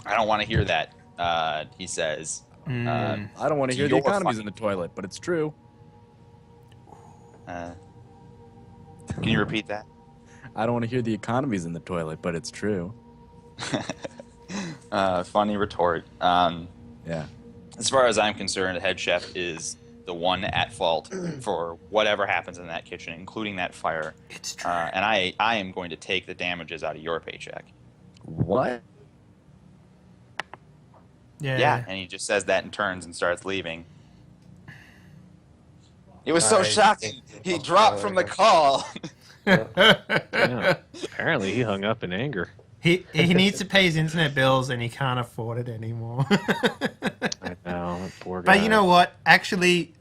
I don't want to hear that, he says. I don't want to hear the economy's in the toilet, but it's true. Can you repeat that? I don't want to hear the economy's in the toilet, but it's true. Funny retort. Yeah. As far as I'm concerned, the head chef is the one at fault for whatever happens in that kitchen, including that fire. It's true. And I am going to take the damages out of your paycheck. What? Yeah, and he just says that and turns and starts leaving. It was so shocking. He dropped from the call. Yeah. Apparently, he hung up in anger. He needs to pay his internet bills and he can't afford it anymore. I know, that poor guy. But you know what? Actually,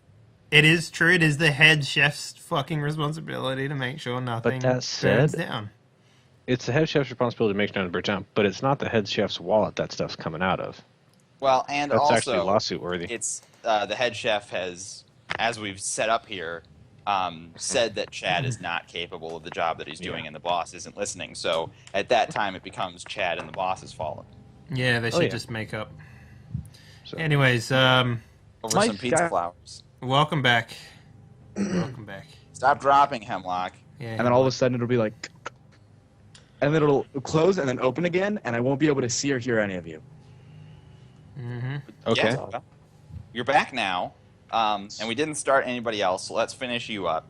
it is true. It is the head chef's fucking responsibility to make sure nothing that said, burns down. It's the head chef's responsibility to make sure nothing burns down, but it's not the head chef's wallet that stuff's coming out of. Well, and That's also, actually lawsuit worthy. It's the head chef has, as we've set up here, said that Chad is not capable of the job that he's doing, and the boss isn't listening. So at that time, it becomes Chad and the boss's fault. Yeah, they should just make up. So. Anyways, Over some pizza flowers. welcome back. Welcome back. Stop dropping, Hemlock. Yeah, And then all of a sudden it'll be like, and then it'll close and then open again, and I won't be able to see or hear any of you. Okay. Yeah, well, you're back now, and we didn't start anybody else, so let's finish you up.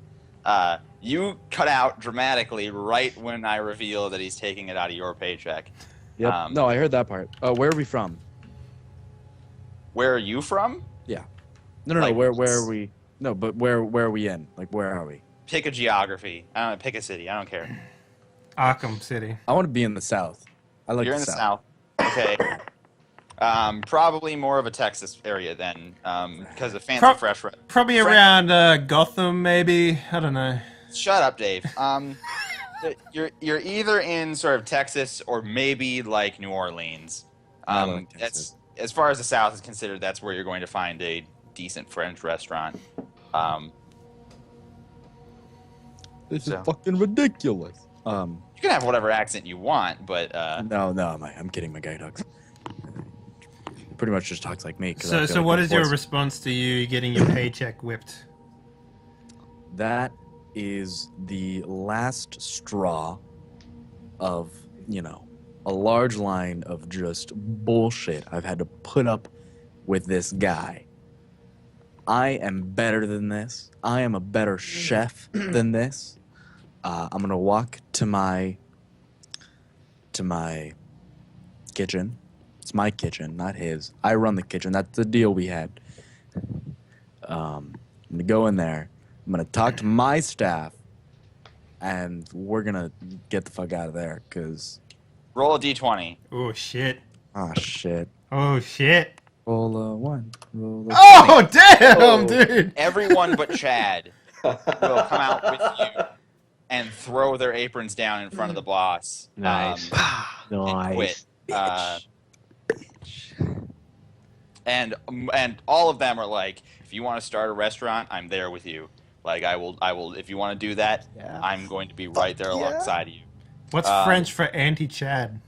You cut out dramatically right when I reveal that he's taking it out of your paycheck. Yep. No, I heard that part. Where are we from? Where are you from? Yeah. No. Like, Where are we? No, but where are we in? Like, where are we? Pick a geography. I don't know, pick a city. I don't care. Arkham City. I want to be in the South. I like You're in the the South. South. Okay. Probably more of a Texas area then, because of fancy fresh. Probably around Gotham, maybe. I don't know. Shut up, Dave. You're either in sort of Texas or maybe like New Orleans. I like Texas. That's as far as the South is considered. That's where you're going to find a decent French restaurant. This is fucking ridiculous. You can have whatever accent you want, but No, I'm kidding. My guy talks. Pretty much just talks like me. So what is your response to you getting your paycheck whipped? That is the last straw of, a large line of just bullshit I've had to put up with this guy. I am better than this. I am a better chef than this. I'm gonna walk to my kitchen. It's my kitchen, not his. I run the kitchen. That's the deal we had. I'm gonna go in there. I'm gonna talk to my staff, and we're gonna get the fuck out of there. Cause roll a d20. Oh shit. oh shit. Oh shit. Roll a 1. Roll a Oh damn, dude. Everyone but Chad will come out with you and throw their aprons down in front of the boss. Nice. And quit. Nice. And all of them are like, if you want to start a restaurant, I'm there with you. Like I will. If you want to do that, Yeah. I'm going to be right there alongside of you. What's French for anti-Chad?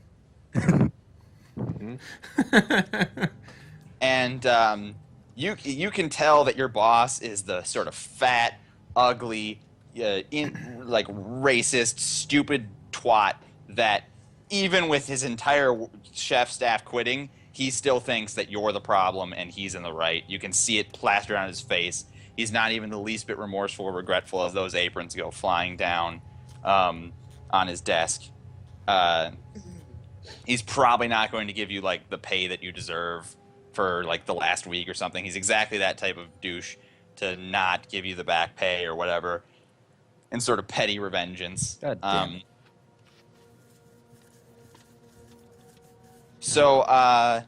And you can tell that your boss is the sort of fat, ugly, racist, stupid twat that even with his entire chef staff quitting, he still thinks that you're the problem and he's in the right. You can see it plastered on his face. He's not even the least bit remorseful or regretful as those aprons go flying down on his desk. He's probably not going to give you like the pay that you deserve for like the last week or something. He's exactly that type of douche to not give you the back pay or whatever in sort of petty revengeance. God damn it. So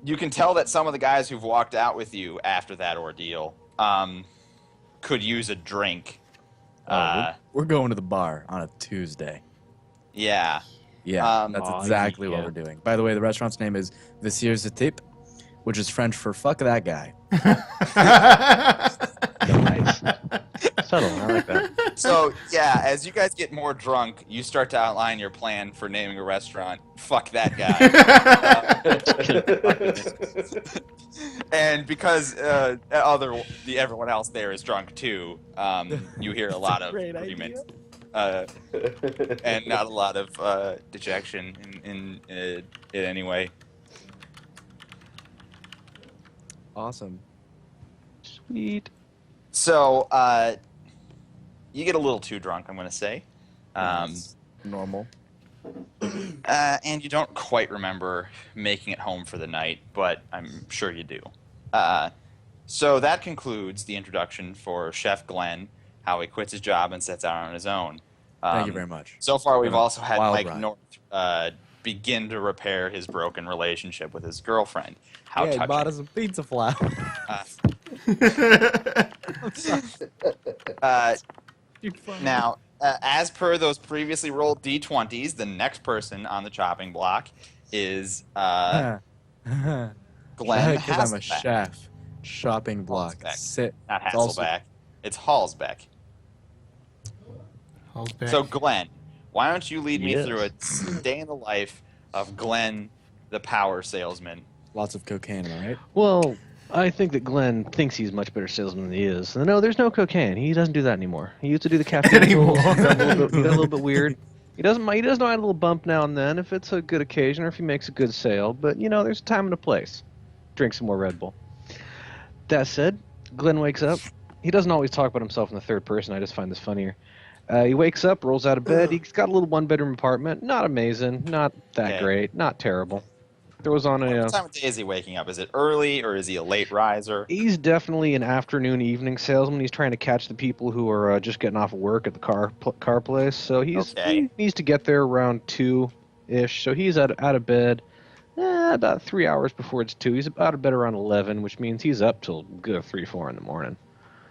you can tell that some of the guys who've walked out with you after that ordeal could use a drink. We're going to the bar on a Tuesday. Yeah. Yeah, that's exactly what we're doing. By the way, the restaurant's name is Visier's Tip, which is French for fuck that guy. Nice. subtle. I like that. So, yeah, as you guys get more drunk, you start to outline your plan for naming a restaurant. Fuck that guy. And because everyone else there is drunk too, you hear a lot of agreement. And not a lot of dejection in it anyway. Awesome. Sweet. So, you get a little too drunk, I'm going to say. That's normal. And you don't quite remember making it home for the night, but I'm sure you do. So that concludes the introduction for Chef Glenn, how he quits his job and sets out on his own. Thank you very much. So far, we've also had Wild Mike ride. North begin to repair his broken relationship with his girlfriend. How Yeah, he touching. bought us a pizza flour. Now, as per those previously rolled D20s, the next person on the chopping block is Glenn Because I'm a Hasselbeck. chef. Shopping block. Hasselbeck. Sit. Not It's also- Hasselbeck. It's Hallsbeck. Hallsbeck. So, Glenn, why don't you lead me Yes. through a day in the life of Glenn, the power salesman? Lots of cocaine, right? Well, I think that Glenn thinks he's a much better salesman than he is. No, there's no cocaine. He doesn't do that anymore. He used to do the caffeine. Anymore. He got a little bit weird. He does add a little bump now and then if it's a good occasion or if he makes a good sale. But, there's a time and a place. Drink some more Red Bull. That said, Glenn wakes up. He doesn't always talk about himself in the third person. I just find this funnier. He wakes up, rolls out of bed. He's got a little one-bedroom apartment. Not amazing. Not that Okay. great. Not terrible. Throws on What time of day is he waking up? Is it early or is he a late riser? He's definitely an afternoon evening salesman. He's trying to catch the people who are just getting off of work at the car place. So he needs to get there around 2-ish. So he's out of bed about 3 hours before it's 2. He's out of bed around 11, which means he's up till good 3, 4 in the morning.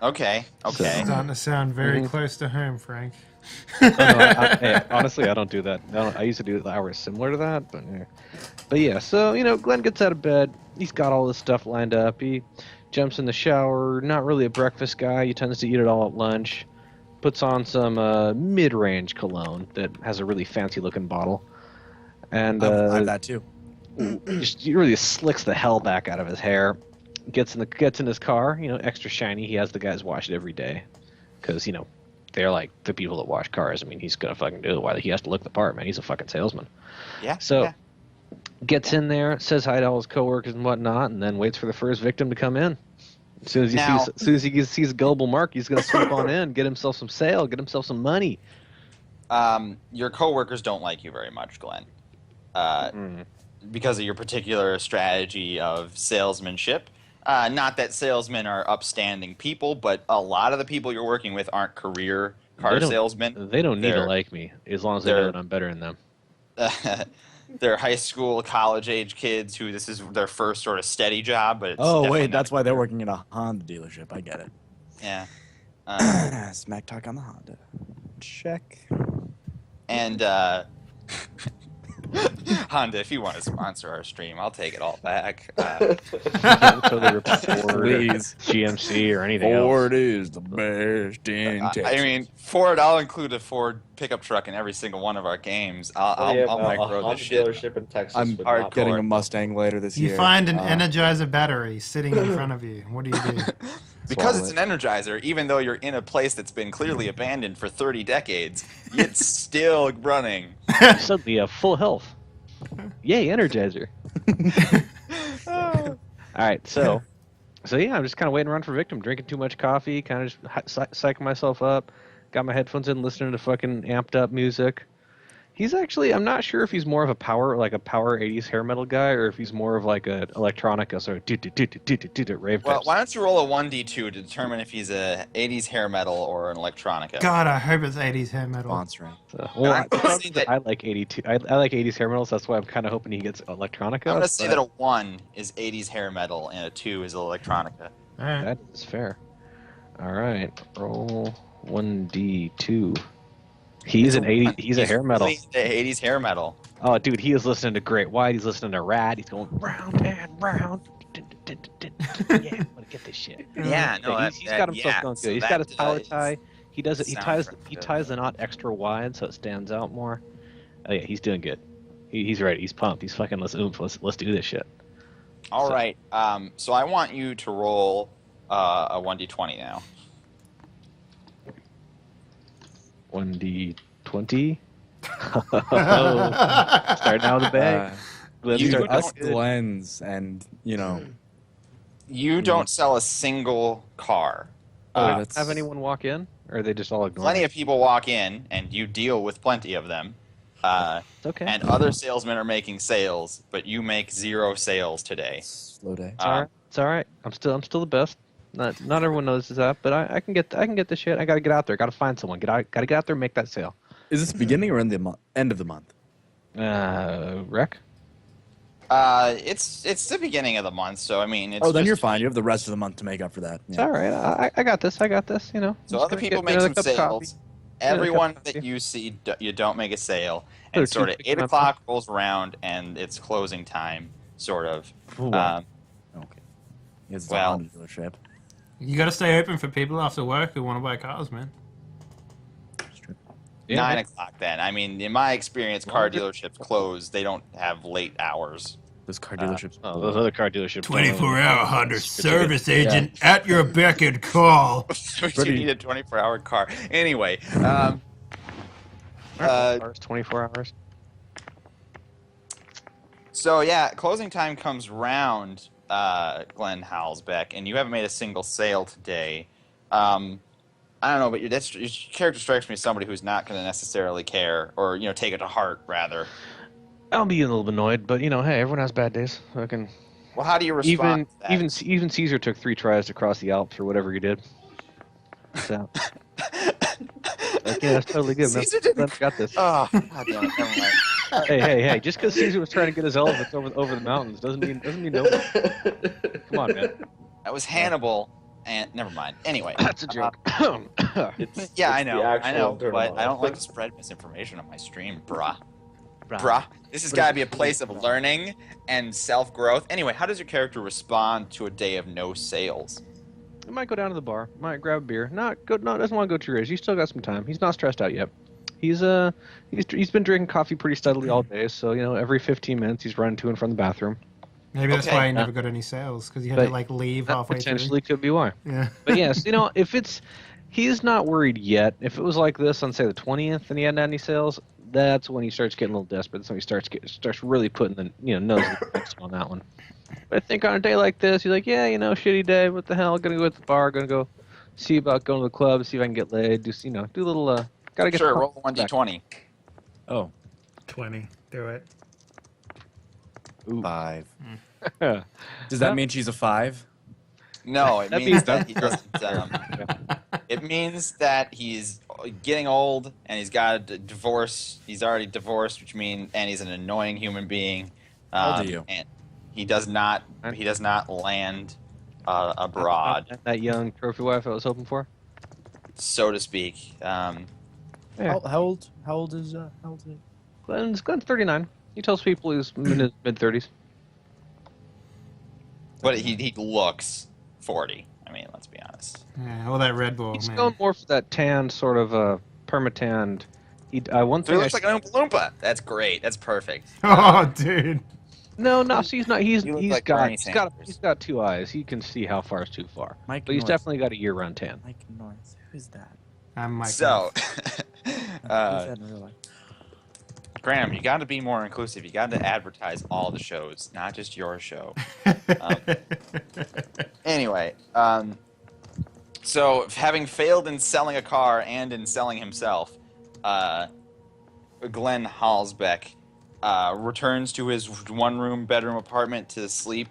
Okay. Starting to sound very close to home, Frank. Honestly, I don't do that. I used to do hours similar to that, but yeah. So Glenn gets out of bed. He's got all this stuff lined up. He jumps in the shower. Not really a breakfast guy. He tends to eat it all at lunch. Puts on some mid-range cologne that has a really fancy-looking bottle, and I have that too. just really slicks the hell back out of his hair. Gets in his car. Extra shiny. He has the guys wash it every day, because they're like the people that wash cars. I mean, he's gonna fucking do it. Why he has to look the part, man? He's a fucking salesman. Yeah. So yeah. gets in there, says hi to all his coworkers and whatnot, and then waits for the first victim to come in. As soon as he sees a gullible Mark, he's gonna swoop on in, get himself some sale, get himself some money. Your coworkers don't like you very much, Glenn, because of your particular strategy of salesmanship. Not that salesmen are upstanding people, but a lot of the people you're working with aren't career car salesmen. They don't need to like me, as long as they know that I'm better than them. They're high school, college-age kids who this is their first sort of steady job. But it's Wait, that's why they're working at a Honda dealership. I get it. Yeah. Smack talk on the Honda. Check. And Honda, if you want to sponsor our stream, I'll take it all back. Totally rip Ford, Please. GMC, or anything else. Ford is the best in Texas. I mean, Ford. I'll include a Ford pickup truck in every single one of our games. I'll micro this shit. Dealership in Texas. I'm would not getting hardcore. a Mustang later this You year. find an Energizer battery sitting in front of you. What do you do? Because Swallow it's an Energizer, even though you're in a place that's been clearly abandoned for 30 decades, it's still running. Suddenly have full health. Yay, Energizer. All right, so yeah, I'm just kind of waiting around for victim, drinking too much coffee, kind of just psyching myself up. Got my headphones in, listening to fucking amped up music. He's actually, I'm not sure if he's more of a power 80s hair metal guy, or if he's more of like a electronica sort of rave Well, type. why don't you roll a 1d2 to determine if he's a 80s hair metal or an electronica? God, I hope it's 80s hair metal. Sponsoring. Well, I'm gonna say that- I like 82. I like 80s hair metals. That's why I'm kind of hoping he gets electronica. I'm going to say but that a 1 is 80s hair metal and a 2 is electronica. All right. that is fair. All right, roll 1d2. He's an 80. He's a hair metal. Really into 80s hair metal. Oh, dude, he is listening to Great White. He's listening to Rat. He's going round and round. Yeah, I'm gonna get this shit. Yeah, no, he's got himself going good. He's got his power tie. He does it. Sounds He good. ties the knot extra wide so it stands out more. Oh yeah, he's doing good. He's ready. He's pumped. He's fucking let's do this shit. All So- right. So I want you to roll a 1d20 now. 1d20. Oh, starting out of the bag. Let's you start Us good. Glens and, you know. You don't sell a single car. Oh, Uh, that's- Have anyone walk in, or are they just all ignoring? plenty of people walk in, and you deal with plenty of them. It's okay. And other salesmen are making sales, but you make 0 sales today. Slow day. It's all right. It's all right. I'm still the best. Not everyone knows that, but I can get the shit. I gotta get out there. Gotta find someone. Gotta get out there and make that sale. Is this beginning or end of the month? Rec? It's the beginning of the month, so I mean, it's Oh, then just- you're fine. You have the rest of the month to make up for that. It's all right. I got this. You know. So Just other gonna people get make another some cup of coffee. sales. Another cup Everyone of coffee. that you see, you don't make a sale. Another And sort of toothpick 8 in my o'clock rolls around, and it's closing time, sort of. Ooh. Um, Okay. It's a Well- Honda dealership. You gotta stay open for people after work who want to buy cars, man. It's true. Yeah, 9 yeah. o'clock then. I mean, in my experience, car Well, dealerships close. They don't have late hours. Those car dealerships. Oh, those other car dealerships. 24-hour Honda service agent at your beck and call. you Pretty- need a 24-hour car. Anyway, Hours, 24 hours. so yeah, closing time comes round, Glenn Halsbeck, and you haven't made a single sale today. I don't know, but your character strikes me as somebody who's not going to necessarily care, or take it to heart, rather. I'll be a little bit annoyed, but hey, everyone has bad days. Fucking Well, how do you respond to that? even Caesar took 3 tries to cross the Alps or whatever he did. So, that's totally good. Caesar didn't- I've got this. Oh, God damn it, never mind. Hey! Just because Caesar was trying to get his elephants over the mountains doesn't mean no. Come on, man. That was Hannibal, and never mind. Anyway, That's a joke. yeah, I It's know, the actual but Durham I don't like Olive. to spread misinformation on my stream, bruh. This has got to be a place of learning and self-growth. Anyway, how does your character respond to a day of no sales? He might go down to the bar. Might grab a beer. Doesn't want to go too rich. He's still got some time. He's not stressed out yet. He's been drinking coffee pretty steadily all day. So every 15 minutes he's running to and from the bathroom. Maybe that's Okay. why he never got any sales, because he had But to like leave That halfway potentially could be why. through. Yeah. But yes, if he's not worried yet. If it was like this on say the 20th and he hadn't had any sales, that's when he starts getting a little desperate. That's when he starts really putting the nose in the mix on that one. But I think on a day like this, he's like, yeah, shitty day. What the hell? Gonna go to the bar. Gonna go see about going to the club. See if I can get laid. Do a little. Gotta get. Sure, the roll 1d20. Oh, 20. Do it. 5. back. Does that mean she's a 5? No, it That means means that he doesn't. It means that he's getting old and he's got a divorce. He's already divorced, and he's an annoying human being. How old are you? And he does not land abroad, That young trophy wife I was hoping for. so to speak. Yeah. How old is he? Glenn's 39. He tells people he's in his mid 30s. But he looks 40. I mean, let's be honest. Yeah, all that Red Bull, He's man. going more for that tan sort of permatanned. One So thing he looks like an Oompa Loompa. That's great. That's perfect. Oh, dude. no, he's not. He's You look like Bernie Sanders. he's got 2 eyes. He can see how far is too far. Mike But he's North. definitely got a year-round tan. Mike North. Who's that? I'm Mike. So, Who's that in real life? Graham, you got to be more inclusive. You got to advertise all the shows, not just your show. Anyway, so having failed in selling a car and in selling himself, Glenn Halsbeck returns to his one-room bedroom apartment to sleep.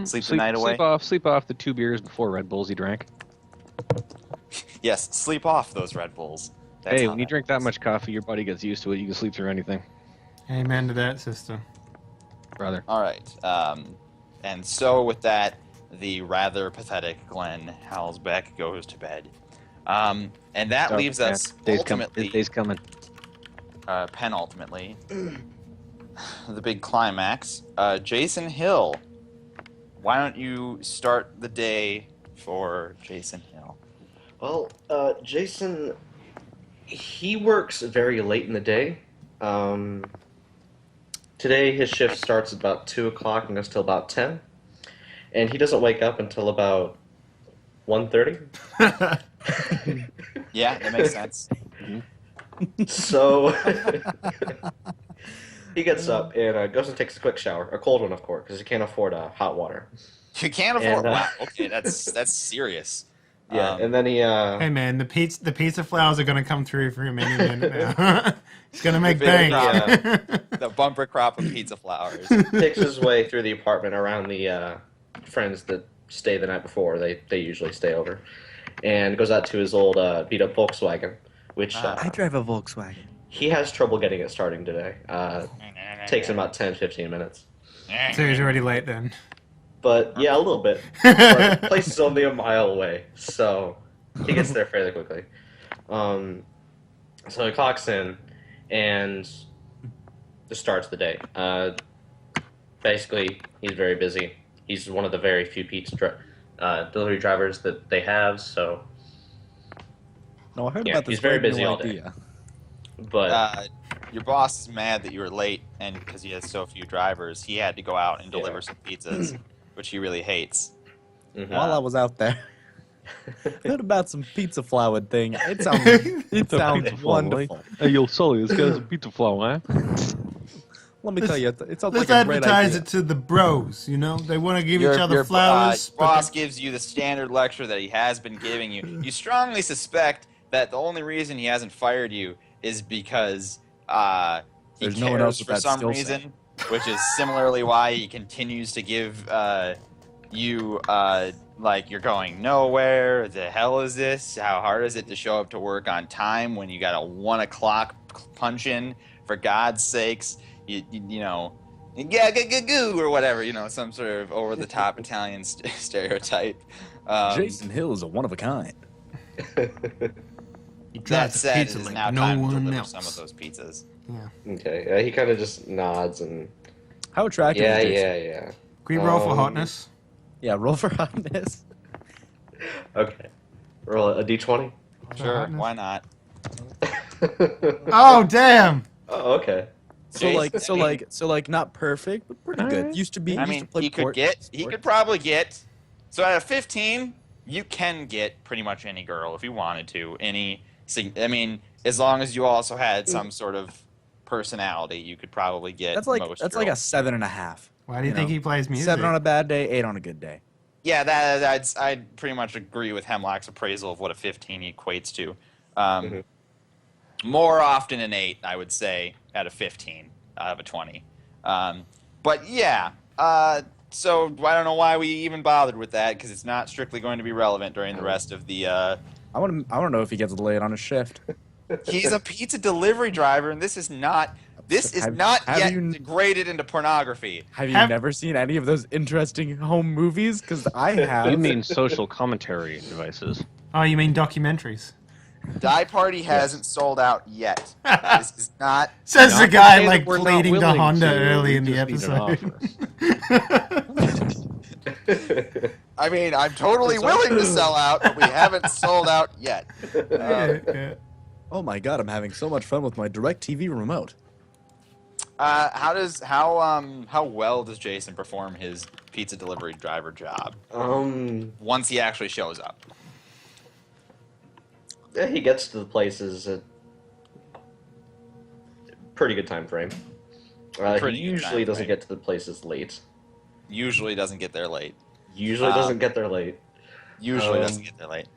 Sleep the night away. Sleep off the 2 beers and 4 Red Bulls he drank. Yes, sleep off those Red Bulls. That's Hey, how when you that drink that works. much coffee, your body gets used to it. You can sleep through anything, Amen to that, sister. brother. All right. And so with that, the rather pathetic Glenn Halsbeck goes to bed. And that leaves us ultimately, Day's coming. penultimately, the big climax. Jason Hill. Why don't you start the day for Jason Hill? Well, Jason, he works very late in the day. Um, Today his shift starts at about 2 o'clock and goes till about 10. And he doesn't wake up until about 1:30. Yeah, that makes sense. So he gets up and goes and takes a quick shower, a cold one, of course, because he can't afford hot water. You can't afford. And, Wow. Okay, that's serious. Yeah, and then he. Hey man, the pizza flowers are gonna come through for him any minute now. He's gonna make big bank. The bumper crop of pizza flowers. Picks his way through the apartment around the friends that stay the night before. They usually stay over, and goes out to his old beat up Volkswagen, which I drive a Volkswagen. he has trouble getting it starting today. Takes him about 10-15 minutes. So he's already late then. But yeah, a little bit. But the place is only a mile away, so he gets there fairly quickly. So he clocks in and just starts the day. Basically, he's very busy. He's one of the very few delivery drivers that they have, so. No, I heard Yeah, about this. he's very but I had busy no all day. idea. But Your boss is mad that you were late, and because he has so few drivers, he had to go out and deliver some pizzas, which he really hates. mhm. While I was out there, heard about some pizza flower thing. It sounds Pizza flower, wonderful. Hey, yo, Sully, this guy's a pizza flower, huh? Let me tell you, it sounds Let's like a great advertise idea. it to the bros. You know, they want to give each other Your flowers. but boss gives you the standard lecture that he has been giving you. You strongly suspect that the only reason he hasn't fired you is because he There's cares no one else with for that some skill set. reason, which is similarly why he continues to give you like you're going nowhere. The hell is this? How hard is it to show up to work on time when you got a 1 o'clock punch in? For God's sakes, you know, yeah, goo or whatever, you know, some sort of over the top Italian stereotype. Jason Hill is a one of a kind. he That drives the said, it pizza is like now no time to one deliver else. some of those pizzas. Yeah. Okay, he kind of just nods and. How attractive Yeah, is Jason? yeah, yeah. Can we roll for Um, hotness? Yeah, roll for hotness. Okay. Roll a d20. Sure, hotness? why not? Oh damn! Oh, okay. So like not perfect, but pretty good. Used to be. I used mean, to play he sport. could probably get. So at a 15, you can get pretty much any girl if you wanted to. I mean, as long as you also had some sort of personality, you could probably get. That's like most that's like a girls. 7.5. Why do you think he plays music? 7 on a bad day, 8 on a good day. Yeah, I'd pretty much agree with Hemlock's appraisal of what a 15 equates to. More often an 8, I would say, at a 15 out of a 20. But yeah, so I don't know why we even bothered with that, because it's not strictly going to be relevant during the rest of the... I want to know if he gets late on a shift. He's a pizza delivery driver, and this is not yet you- degraded into pornography. Have you Have- never seen any of those interesting home movies? Because I have. You mean social commentary devices? Oh, you mean documentaries? Die Party hasn't sold out yet. This is not... Says Not the to guy say that like we're not pleading to willing Honda to, early we in the just need an episode. offer. I mean, I'm totally willing to sell out, but we haven't sold out yet. Yeah. Oh my god, I'm having so much fun with my DirecTV remote. How well does Jason perform his pizza delivery driver job once he actually shows up? Yeah, he gets to the places at pretty good time frame. Pretty good He usually time doesn't frame. get to the places late. Usually doesn't get there late. Usually doesn't get there late. Usually doesn't get there late.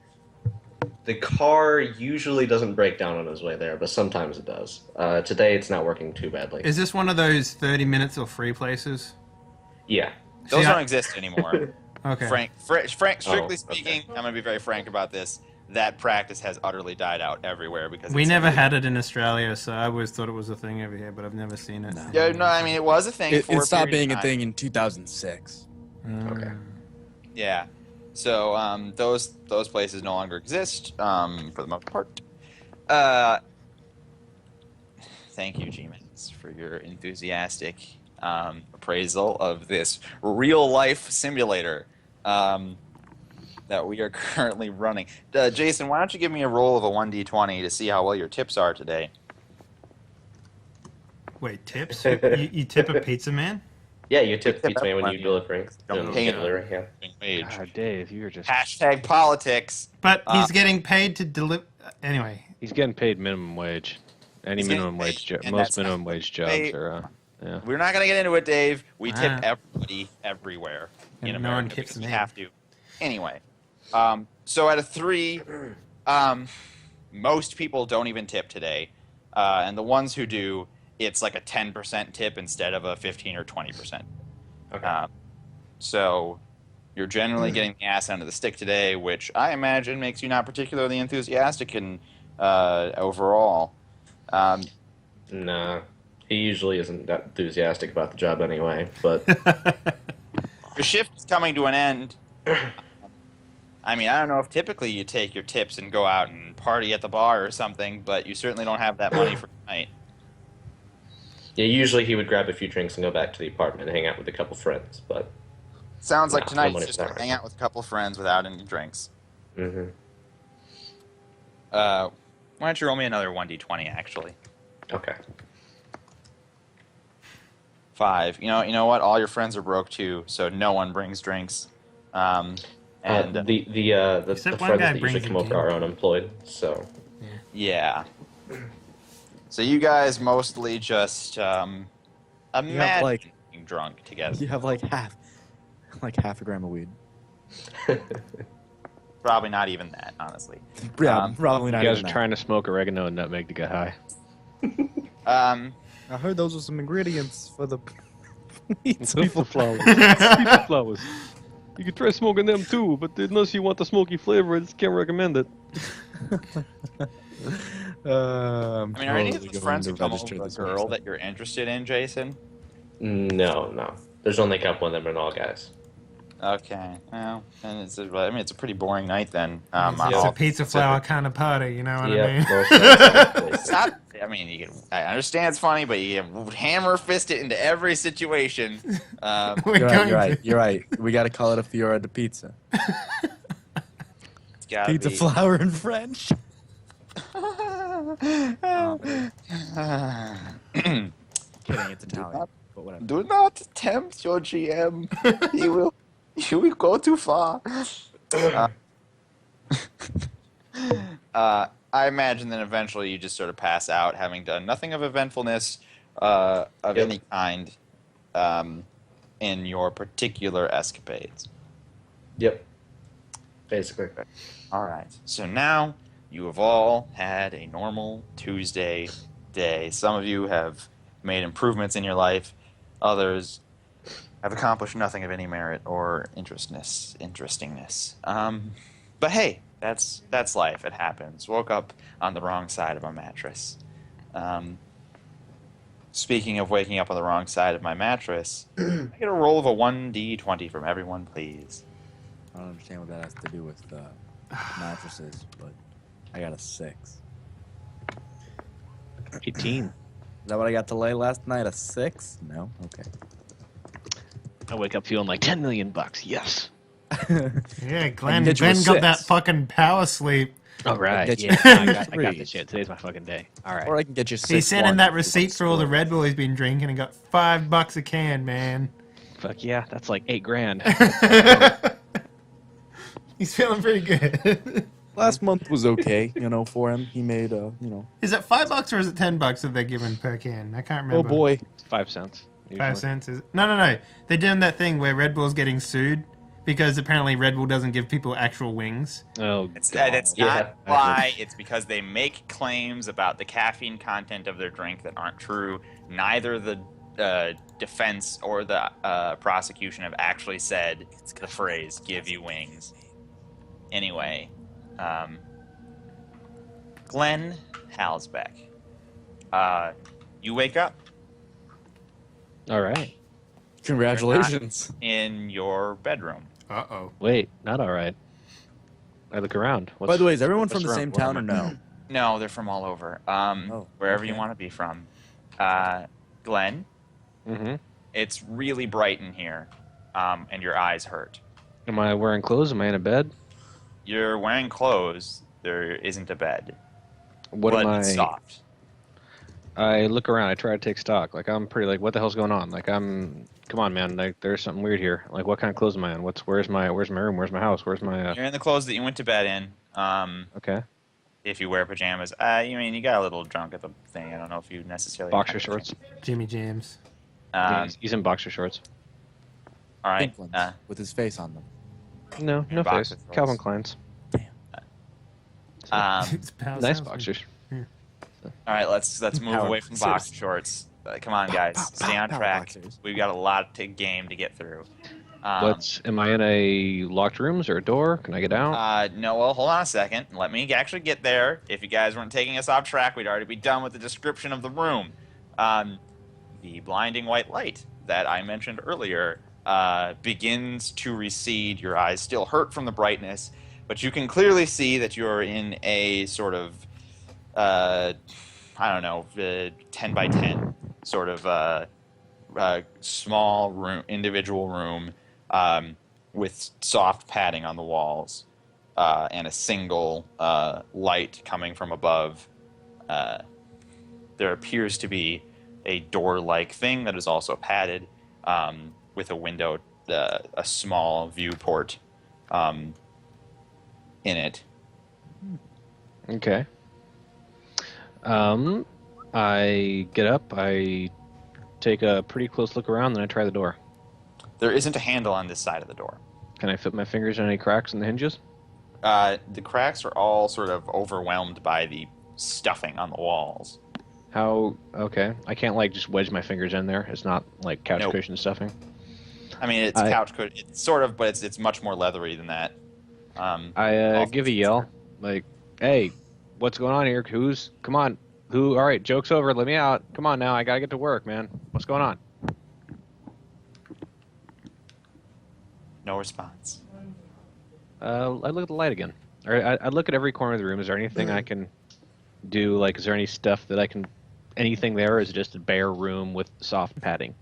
The car usually doesn't break down on his way there, but sometimes it does. Today it's not working too badly. Is this one of those 30 minutes or free places? Yeah. Those See, don't exist anymore. Okay. Frank, strictly okay. speaking, I'm gonna be very frank about this. That practice has utterly died out everywhere because We it's never illegal. had it in Australia, so I always thought it was a thing over here, but I've never seen it. No. Yeah, no, I mean it was a thing. It for stopped period being of a time. thing in 2006. Okay. Yeah. So those places no longer exist for the most part. Thank you, G-Mans, for your enthusiastic appraisal of this real life simulator. That that we are currently running. Jason, why don't you give me a roll of a 1d20 to see how well your tips are today? Wait, tips? You tip a pizza man? Yeah, you tip tip pizza man when you everyone. deliver. Don't pay Delivery, yeah. wage. God, Dave, you're just. Hashtag politics. But he's getting paid to deliver. Anyway, He's getting paid minimum wage. Any He's minimum getting wage paid, job. and Most that's minimum not wage paid. jobs are. Yeah. We're not going to get into it, Dave. We tip Ah. everybody everywhere in And no one America tips because we me. have to. Anyway, so at a 3, most people don't even tip today, and the ones who do, it's like a 10% tip instead of a 15 or 20%. Okay. So you're generally getting the ass end of the stick today, which I imagine makes you not particularly enthusiastic and overall. Nah. He usually isn't that enthusiastic about the job anyway, but Your shift is coming to an end. I mean, I don't know if typically you take your tips and go out and party at the bar or something, but you certainly don't have that money for tonight. yeah, usually he would grab a few drinks and go back to the apartment and hang out with a couple friends, but Sounds like No, tonight's nobody's just there to right hang now. out with a couple of friends without any drinks. mm-hmm. Why don't you roll me another 1d20, actually? Okay. 5. You know what? All your friends are broke too, so no one brings drinks. And The Except one friends guy that brings usually a come over are game. unemployed, so yeah. So you guys mostly just imagine like- being drunk together. You have like half a gram of weed. Probably not even that, honestly. Yeah, probably You not. guys even are that. trying to smoke oregano and nutmeg to get high. I heard those were some ingredients for the pizza flowers. Pizza flowers. You can try smoking them too, but unless you want the smoky flavor, I just can't recommend it. I mean, are any of the friends who come over register a this girl website. that you're interested in, Jason? no. There's only a couple of them and all guys. Okay, well, and it's a pretty boring night then. it's I'll- a pizza flower kind of party, you know what I Yeah, mean? most exactly. It's not. I mean, I understand it's funny, but you can hammer fist it into every situation. We're You're going right. to. You're right. We got to call it a Fiora de Pizza. It's gotta Pizza be. flour in French. Kidding, it's Italian. But whatever. Do not tempt your GM. He will go too far. I imagine then eventually you just sort of pass out, having done nothing of eventfulness of Yep. any kind in your particular escapades. Yep. Basically. All right. So now you have all had a normal Tuesday day. Some of you have made improvements in your life. Others have accomplished nothing of any merit or interestingness. But hey, that's life. It happens. Woke up on the wrong side of a mattress. Speaking of waking up on the wrong side of my mattress, I get a roll of a 1d20 from everyone, please. I don't understand what that has to do with mattresses, but I got a 6. 18. Is that what I got to lay last night? A 6? No? Okay. I wake up feeling like $10 million. Yes. Yeah, Glenn get you a got that 6. fucking power sleep. All right. get you Yeah, I got three. the shit. Today's my fucking day. All right. Or I can get you 6. He sent in that receipt for all the Red Bull he's been drinking and got $5 a can, man. Fuck yeah, that's like $8,000. He's feeling pretty good. Last month was okay, for him. He made, Is it $5 or is it $10 that they're giving per can? I can't remember. oh boy. 5 cents. 5 cents is no. They're doing that thing where Red Bull's getting sued because apparently Red Bull doesn't give people actual wings. Oh, That's Yeah. not why. It's because they make claims about the caffeine content of their drink that aren't true. Neither the defense or the prosecution have actually said the phrase "give you wings." Anyway, Glenn Halsbeck, you wake up all right. Congratulations. in your bedroom. Uh-oh. Wait, not all right. I look around. By the way, is everyone from what's the around? same Where town or am I? no? No, they're from all over. Wherever you okay. want to be from. Glenn, Mm-hmm. it's really bright in here, and your eyes hurt. Am I wearing clothes? Am I in a bed? You're wearing clothes. There isn't a bed. What but am it's I? soft. I look around. I try to take stock. Like I'm pretty. Like what the hell's going on? Like I'm. Come on, man. Like there's something weird here. Like what kind of clothes am I in? Where's my room? Where's my house? Where's my? You're in the clothes that you went to bed in. Okay. If you wear pajamas, you mean you got a little drunk at the thing. I don't know if you necessarily Boxer had shorts. Jimmy James. Yeah, he's in boxer shorts. All right. Pink ones with his face on them. No, no boxer face. shorts. Calvin Klein's. It's pal Nice sounds boxers. All right, let's move Power away from boxers. boxer shorts. Come on, guys, stay on power track. boxers. We've got a lot to game to get through. Am I in a locked rooms or a door? Can I get out? No, well, hold on a second. Let me actually get there. If you guys weren't taking us off track, we'd already be done with the description of the room. The blinding white light that I mentioned earlier begins to recede. Your eyes still hurt from the brightness, but you can clearly see that you're in a sort of, I don't know, 10 by 10 sort of small room, individual room with soft padding on the walls and a single light coming from above. There appears to be a door-like thing that is also padded with a window, a small viewport in it. Okay. I get up. I take a pretty close look around, then I try the door. There isn't a handle on this side of the door. Can I fit my fingers in any cracks in the hinges? The cracks are all sort of overwhelmed by the stuffing on the walls. How? Okay. I can't like just wedge my fingers in there. It's not like couch Nope. cushion stuffing. I mean, it's couch cushion. It's sort of, but it's much more leathery than that. I give a yell, like, "Hey, what's going on here? Come on, all right, joke's over. Let me out. Come on now. I gotta get to work, man. What's going on?" No response. I look at the light again. Or I look at every corner of the room. Is there anything I can do? Like, is there any stuff that I can? Anything there? Or is it just a bare room with soft padding?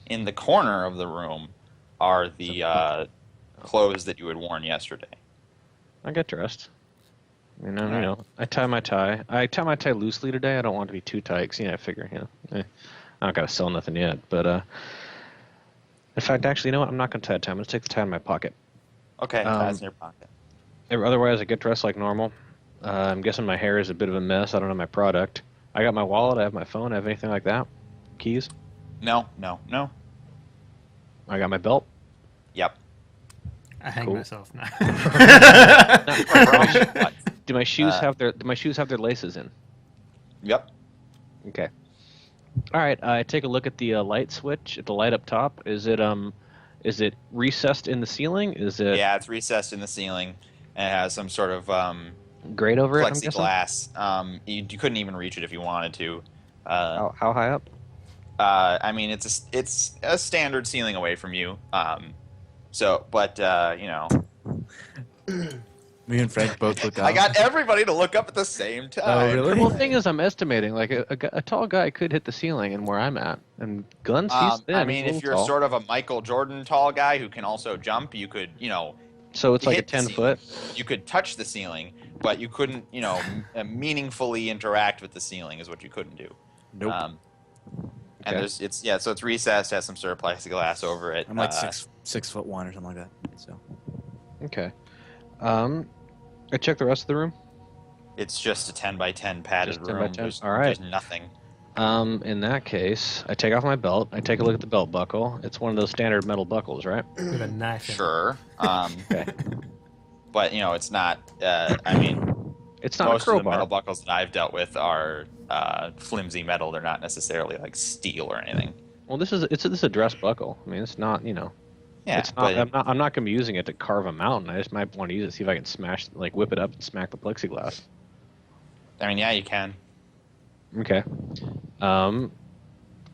In the corner of the room are the clothes that you had worn yesterday. I get dressed. You know, Right. I tie my tie. I tie my tie loosely today. I don't want it to be too tight. 'Cause, I figure, I don't gotta sell nothing yet. But in fact, actually, you know what? I'm not gonna tie a tie. I'm gonna take the tie in my pocket. Okay, that's in your pocket. Otherwise, I get dressed like normal. I'm guessing my hair is a bit of a mess. I don't have my product. I got my wallet. I have my phone. I have anything like that? Keys? No. I got my belt. Yep. I hang Cool. myself now. Do my shoes have their laces in? Yep. Okay. All right. I take a look at the light switch at the light up top. Is it recessed in the ceiling? Is it Yeah, it's recessed in the ceiling, and it has some sort of grate over it? I'm guessing. plexiglass. You couldn't even reach it if you wanted to. How high up? I mean, it's a standard ceiling away from you. Me and Frank both look up. I got everybody to look up at the same time. Oh, really? Well, the thing is, I'm estimating like a tall guy could hit the ceiling, and where I'm at, and guns, he's thin. I mean, he's a if you're little tall. sort of a Michael Jordan tall guy who can also jump, you could, So it's like a hit the 10 ceiling. foot. You could touch the ceiling, but you couldn't, meaningfully interact with the ceiling is what you couldn't do. Nope. And Okay. so it's recessed, has some sort of plexiglass over it. I'm like 6'1" or something like that. So Okay. I check the rest of the room. It's just a 10 by 10 padded Just 10 by room. 10? There's, All right. there's nothing. In that case, I take off my belt. I take a look at the belt buckle. It's one of those standard metal buckles, right? With a knife in it. Sure. Okay. But it's not. I mean, It's not most a of the metal crowbar. buckles that I've dealt with are flimsy metal. They're not necessarily like steel or anything. Well, this is a dress buckle. I mean, it's not, Yeah, it's not. but I'm not gonna be using it to carve a mountain. I just might want to use it, see if I can whip it up and smack the plexiglass. I mean, yeah, you can. Okay.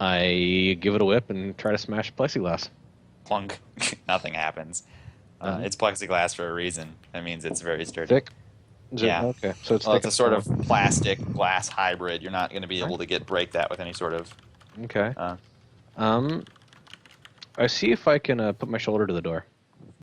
I give it a whip and try to smash the plexiglass. Plunk. Nothing happens. It's plexiglass for a reason. That means it's very sturdy. Thick? Is it? Yeah. Okay. So it's Well, thick it's a and sort of solid. plastic glass hybrid. You're not going to be able to break that with any sort of. Okay. Uh, I see if I can put my shoulder to the door.